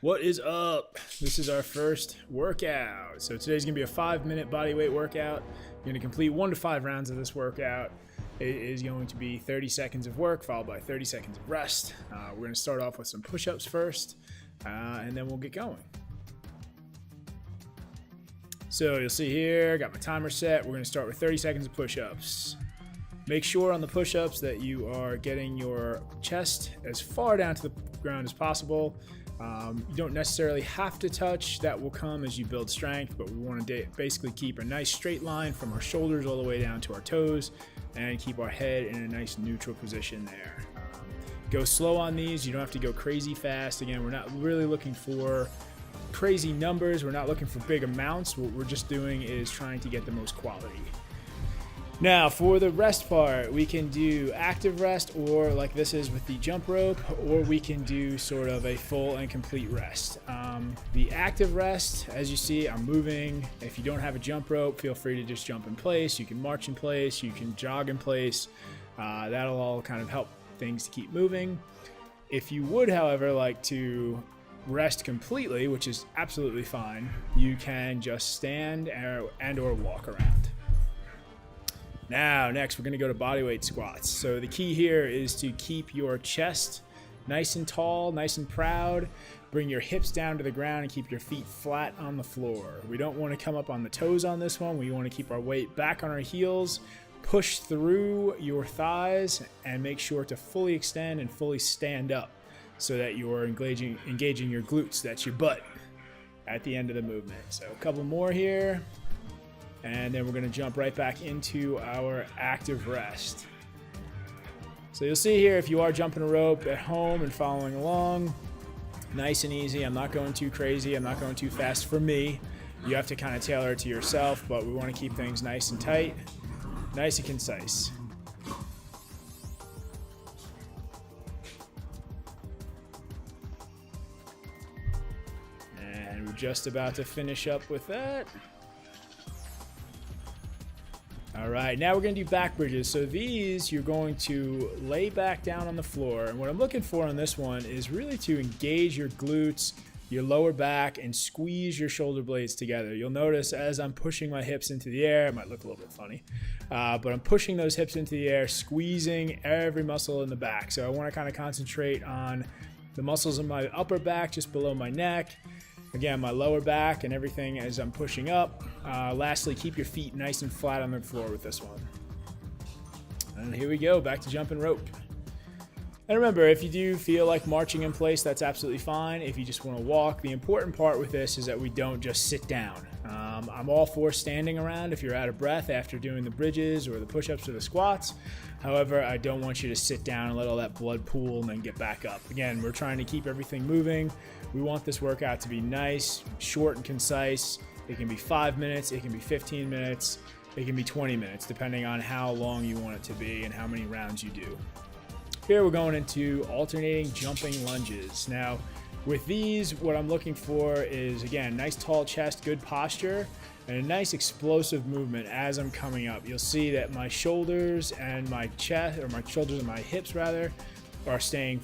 What is up? This is our first workout. So today's gonna be a 5-minute body weight workout. You're gonna complete 1 to 5 rounds of this workout. It is going to be 30 seconds of work followed by 30 seconds of rest. We're gonna start off with some push-ups first, and then we'll get going. So you'll see here, I got my timer set. We're gonna start with 30 seconds of push-ups. Make sure on the push-ups that you are getting your chest as far down to the ground as possible. You don't necessarily have to touch. That will come as you build strength, but we want to basically keep a nice straight line from our shoulders all the way down to our toes and keep our head in a nice neutral position there. Go slow on these. You don't have to go crazy fast. Again, we're not really looking for crazy numbers. We're not looking for big amounts. What we're just doing is trying to get the most quality. Now for the rest part, we can do active rest, or like this is with the jump rope, or we can do sort of a full and complete rest. The active rest, as you see, I'm moving. If you don't have a jump rope, feel free to just jump in place. You can march in place, you can jog in place. That'll all kind of help things to keep moving. If you would, however, like to rest completely, which is absolutely fine, you can just stand and or walk around. Now, next, we're going to go to bodyweight squats. So the key here is to keep your chest nice and tall, nice and proud. Bring your hips down to the ground and keep your feet flat on the floor. We don't want to come up on the toes on this one. We want to keep our weight back on our heels. Push through your thighs and make sure to fully extend and fully stand up so that you're engaging your glutes. That's your butt at the end of the movement. So a couple more here. And then we're going to jump right back into our active rest. So you'll see here, if you are jumping a rope at home and following along, nice and easy. I'm not going too crazy. I'm not going too fast for me. You have to kind of tailor it to yourself, but we want to keep things nice and tight, nice and concise. And we're just about to finish up with that. All right, now we're gonna do back bridges. So these, you're going to lay back down on the floor. And what I'm looking for on this one is really to engage your glutes, your lower back, and squeeze your shoulder blades together. You'll notice as I'm pushing my hips into the air, it might look a little bit funny, but I'm pushing those hips into the air, squeezing every muscle in the back. So I wanna kind of concentrate on the muscles in my upper back, just below my neck. Again, my lower back and everything as I'm pushing up. Lastly, keep your feet nice and flat on the floor with this one. And here we go, back to jumping rope. And remember, if you do feel like marching in place, that's absolutely fine. If you just want to walk, the important part with this is that we don't just sit down. I'm all for standing around if you're out of breath after doing the bridges or the push-ups or the squats. However, I don't want you to sit down and let all that blood pool and then get back up. Again, we're trying to keep everything moving. We want this workout to be nice, short and concise. It can be 5 minutes, it can be 15 minutes, it can be 20 minutes, depending on how long you want it to be and how many rounds you do. Here we're going into alternating jumping lunges. Now, with these, what I'm looking for is, again, nice tall chest, good posture, and a nice explosive movement as I'm coming up. You'll see that my shoulders and my chest, or my shoulders and my hips rather, are staying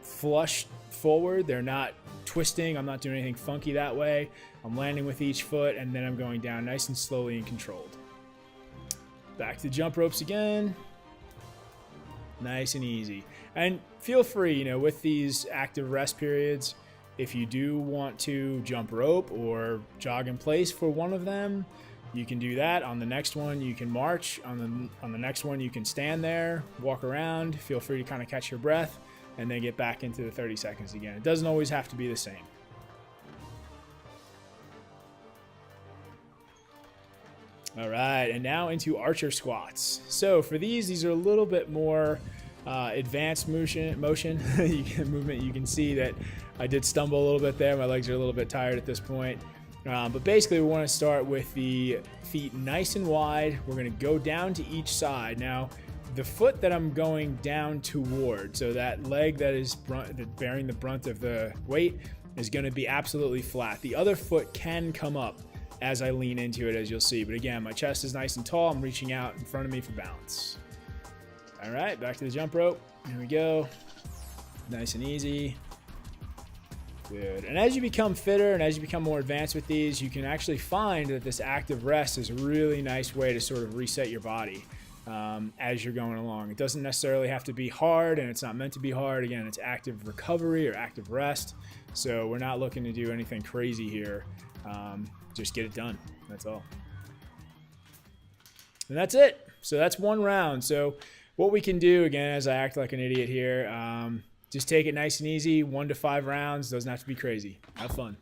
flush forward. They're not twisting. I'm not doing anything funky that way. I'm landing with each foot, and then I'm going down nice and slowly and controlled. Back to jump ropes again. Nice and easy. And feel free, with these active rest periods, if you do want to jump rope or jog in place for one of them, you can do that. On the next one, you can march. On the next one, you can stand there, walk around. Feel free to kind of catch your breath and then get back into the 30 seconds again. It doesn't always have to be the same. All right, and now into archer squats. So for these are a little bit more advanced motion movement. You can see that I did stumble a little bit there. My legs are a little bit tired at this point. But basically, we want to start with the feet nice and wide. We're going to go down to each side. Now, the foot that I'm going down toward, so that leg that is bearing the brunt of the weight, is going to be absolutely flat. The other foot can come up as I lean into it, as you'll see. But again, my chest is nice and tall. I'm reaching out in front of me for balance. All right, back to the jump rope. Here we go. Nice and easy. Good. And as you become fitter and as you become more advanced with these, you can actually find that this active rest is a really nice way to sort of reset your body as you're going along. It doesn't necessarily have to be hard, and it's not meant to be hard. Again, it's active recovery or active rest. So we're not looking to do anything crazy here. Just get it done. That's all. And that's it. So that's one round. So what we can do, again, as I act like an idiot here, just take it nice and easy, 1 to 5 rounds. Doesn't have to be crazy. Have fun.